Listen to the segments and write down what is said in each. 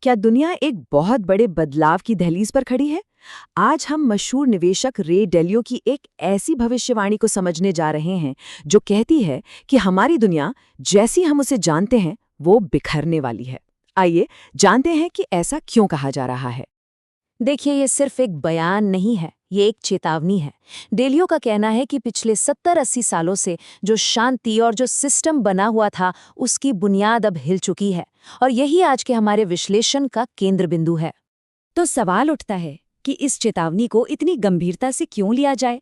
क्या दुनिया एक बहुत बड़े बदलाव की दहलीज पर खड़ी है? आज हम मशहूर निवेशक रे डेलियो की एक ऐसी भविष्यवाणी को समझने जा रहे हैं जो कहती है कि हमारी दुनिया जैसी हम उसे जानते हैं वो बिखरने वाली है। आइए जानते हैं कि ऐसा क्यों कहा जा रहा है। देखिए, ये सिर्फ एक बयान नहीं है, ये एक चेतावनी है। डेलियो का कहना है कि पिछले 70-80 सालों से जो शांति और जो सिस्टम बना हुआ था, उसकी बुनियाद अब हिल चुकी है और यही आज के हमारे विश्लेषण का केंद्र बिंदु है। तो सवाल उठता है कि इस चेतावनी को इतनी गंभीरता से क्यों लिया जाए,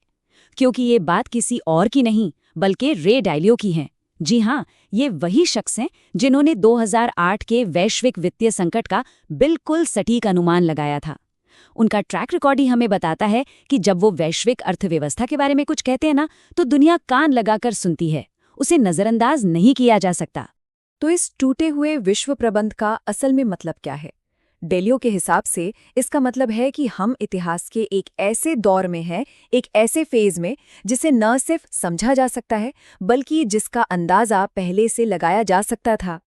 क्योंकि ये बात किसी और की नहीं बल्कि रे डालियो की है। जी हाँ, ये वही शख्स हैं जिन्होंने 2008 के वैश्विक वित्तीय संकट का बिल्कुल सटीक अनुमान लगाया था। उनका ट्रैक रिकॉर्ड ही हमें बताता है कि जब वो वैश्विक अर्थव्यवस्था के बारे में कुछ कहते हैं ना, तो दुनिया कान लगाकर सुनती है। उसे नजरअंदाज नहीं किया जा सकता। तो इस टूटे हुए विश्व प्रबंध का असल में मतलब क्या है? डेलियो के हिसाब से इसका मतलब है कि हम इतिहास के एक ऐसे दौर में हैं, एक ऐसे फेज में जिसे न सिर्फ समझा जा सकता है बल्कि जिसका अंदाजा पहले से लगाया जा सकता था।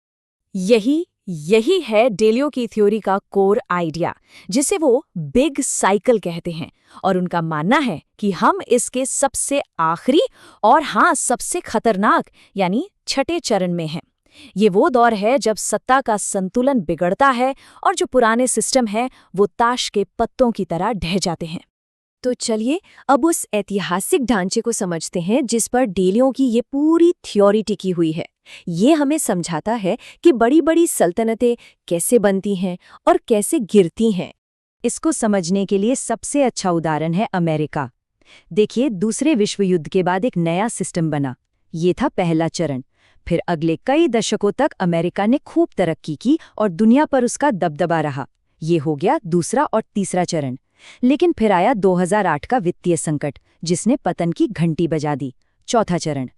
यही है डेलियो की थ्योरी का कोर आइडिया, जिसे वो बिग साइकिल कहते हैं। और उनका मानना है कि हम इसके सबसे आखिरी और हाँ सबसे खतरनाक यानी छठे चरण में हैं। ये वो दौर है जब सत्ता का संतुलन बिगड़ता है और जो पुराने सिस्टम है वो ताश के पत्तों की तरह ढह जाते हैं। तो चलिए अब उस ऐतिहासिक ढांचे को समझते हैं जिस पर डेलियो की ये पूरी थ्योरी टिकी हुई है। ये हमें समझाता है कि बड़ी बड़ी सल्तनतें कैसे बनती हैं और कैसे गिरती हैं। इसको समझने के लिए सबसे अच्छा उदाहरण है अमेरिका। देखिए, दूसरे विश्व युद्ध के बाद एक नया सिस्टम बना। ये था पहला चरण। फिर अगले कई दशकों तक अमेरिका ने खूब तरक्की की और दुनिया पर उसका दबदबा रहा। ये हो गया दूसरा और तीसरा चरण। लेकिन फिर आया 2008 का वित्तीय संकट, जिसने पतन की घंटी बजा दी। चौथा चरण।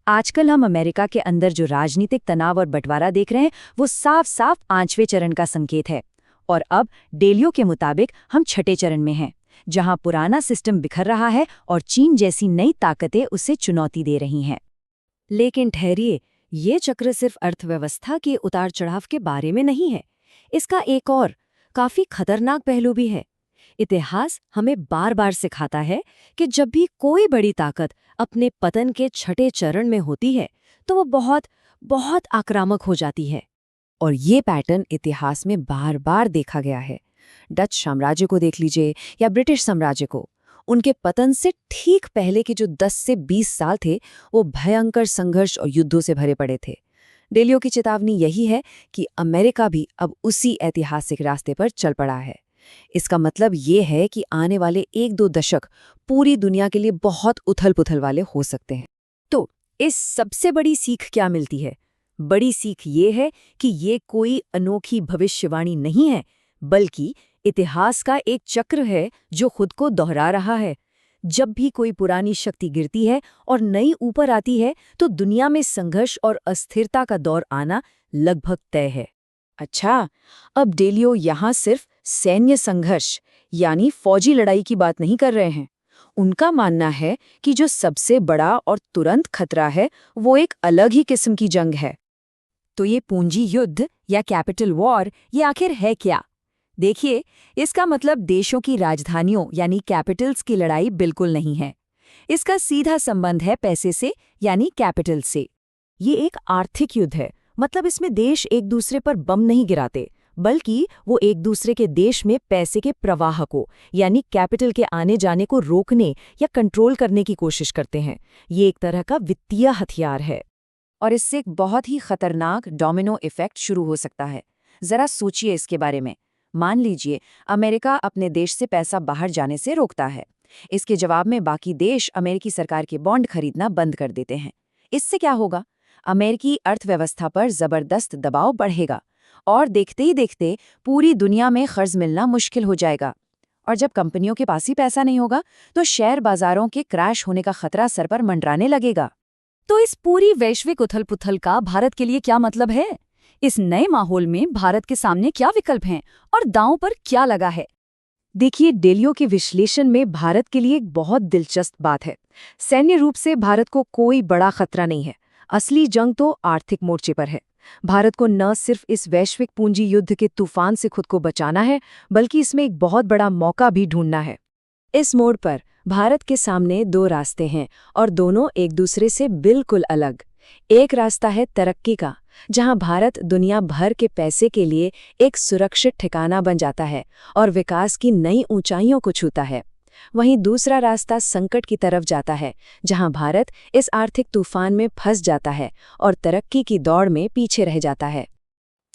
आजकल हम अमेरिका के अंदर जो राजनीतिक तनाव और बंटवारा देख रहे हैं वो साफ साफ 5वें चरण का संकेत है। और अब डेलियो के मुताबिक हम छठे चरण में हैं, जहां पुराना सिस्टम बिखर रहा है और चीन जैसी नई ताकतें उसे चुनौती दे रही हैं। लेकिन ठहरिए, ये चक्र सिर्फ अर्थव्यवस्था के उतार चढ़ाव के बारे में नहीं है। इसका एक और काफी खतरनाक पहलू भी है। इतिहास हमें बार बार सिखाता है कि जब भी कोई बड़ी ताकत अपने पतन के छठे चरण में होती है तो वो बहुत बहुत आक्रामक हो जाती है। और ये पैटर्न इतिहास में बार बार देखा गया है। डच साम्राज्य को देख लीजिए या ब्रिटिश साम्राज्य को। उनके पतन से ठीक पहले के जो 10 से 20 साल थे वो भयंकर संघर्ष और युद्धों से भरे पड़े थे। डेलियो की चेतावनी यही है कि अमेरिका भी अब उसी ऐतिहासिक रास्ते पर चल पड़ा है। इसका मतलब ये है कि आने वाले 1-2 दशक पूरी दुनिया के लिए बहुत उथल-पुथल वाले हो सकते हैं। तो इस सबसे बड़ी सीख क्या मिलती है? बड़ी सीख ये है कि ये कोई अनोखी भविष्यवाणी नहीं है, बल्कि इतिहास का एक चक्र है जो खुद को दोहरा रहा है। जब भी कोई पुरानी शक्ति गिरती है और नई ऊपर आती है तो दुनिया में संघर्ष और अस्थिरता का दौर आना लगभग तय है। अच्छा, अब डेलियो यहाँ सिर्फ सैन्य संघर्ष यानी फौजी लड़ाई की बात नहीं कर रहे हैं। उनका मानना है कि जो सबसे बड़ा और तुरंत खतरा है वो एक अलग ही किस्म की जंग है। तो ये पूंजी युद्ध या कैपिटल वॉर ये आखिर है क्या? देखिए, इसका मतलब देशों की राजधानियों यानी कैपिटल्स की लड़ाई बिल्कुल नहीं है। इसका सीधा संबंध है पैसे से यानी कैपिटल से। ये एक आर्थिक युद्ध है, मतलब इसमें देश एक दूसरे पर बम नहीं गिराते, बल्कि वो एक दूसरे के देश में पैसे के प्रवाह को यानी कैपिटल के आने जाने को रोकने या कंट्रोल करने की कोशिश करते हैं। ये एक तरह का वित्तीय हथियार है। और इससे एक बहुत ही खतरनाक डोमिनो इफेक्ट शुरू हो सकता है। जरा सोचिए इसके बारे में। मान लीजिए अमेरिका अपने देश से पैसा बाहर जाने से रोकता है। इसके जवाब में बाकी देश अमेरिकी सरकार के बॉन्ड खरीदना बंद कर देते हैं। इससे क्या होगा? अमेरिकी अर्थव्यवस्था पर जबरदस्त दबाव बढ़ेगा और देखते ही देखते पूरी दुनिया में कर्ज मिलना मुश्किल हो जाएगा। और जब कंपनियों के पास ही पैसा नहीं होगा तो शेयर बाजारों के क्रैश होने का खतरा सर पर मंडराने लगेगा। तो इस पूरी वैश्विक उथल-पुथल का भारत के लिए क्या मतलब है? इस नए माहौल में भारत के सामने क्या विकल्प हैं और दांव पर क्या लगा है? देखिए, डेलियो के विश्लेषण में भारत के लिए एक बहुत दिलचस्प बात है। सैन्य रूप से भारत को कोई बड़ा खतरा नहीं है। असली जंग तो आर्थिक मोर्चे पर है। भारत को न सिर्फ इस वैश्विक पूंजी युद्ध के तूफान से खुद को बचाना है, बल्कि इसमें एक बहुत बड़ा मौका भी ढूंढना है। इस मोड़ पर भारत के सामने दो रास्ते हैं और दोनों एक दूसरे से बिल्कुल अलग। एक रास्ता है तरक्की का, जहां भारत दुनिया भर के पैसे के लिए एक सुरक्षित ठिकाना बन जाता है और विकास की नई ऊंचाइयों को छूता है। वहीं दूसरा रास्ता संकट की तरफ जाता है, जहां भारत इस आर्थिक तूफान में फंस जाता है और तरक्की की दौड़ में पीछे रह जाता है।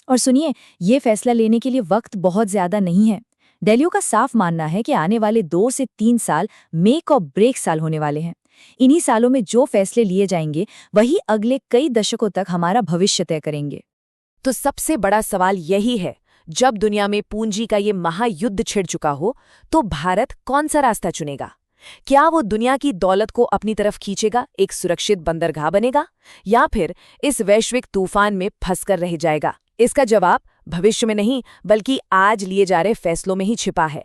और सुनिए, ये फैसला लेने के लिए वक्त बहुत ज्यादा नहीं है। डेलियो का साफ मानना है कि आने वाले 2 से 3 साल मेक और ब्रेक साल होने वाले हैं। इन्हीं सालों में जो फैसले लिए जाएंगे वही अगले कई दशकों तक हमारा भविष्य तय करेंगे। तो सबसे बड़ा सवाल यही है, जब दुनिया में पूंजी का ये महायुद्ध छिड़ चुका हो, तो भारत कौन सा रास्ता चुनेगा? क्या वो दुनिया की दौलत को अपनी तरफ खींचेगा, एक सुरक्षित बंदरगाह बनेगा, या फिर इस वैश्विक तूफान में फंसकर रह जाएगा? इसका जवाब भविष्य में नहीं, बल्कि आज लिए जा रहे फैसलों में ही छिपा है।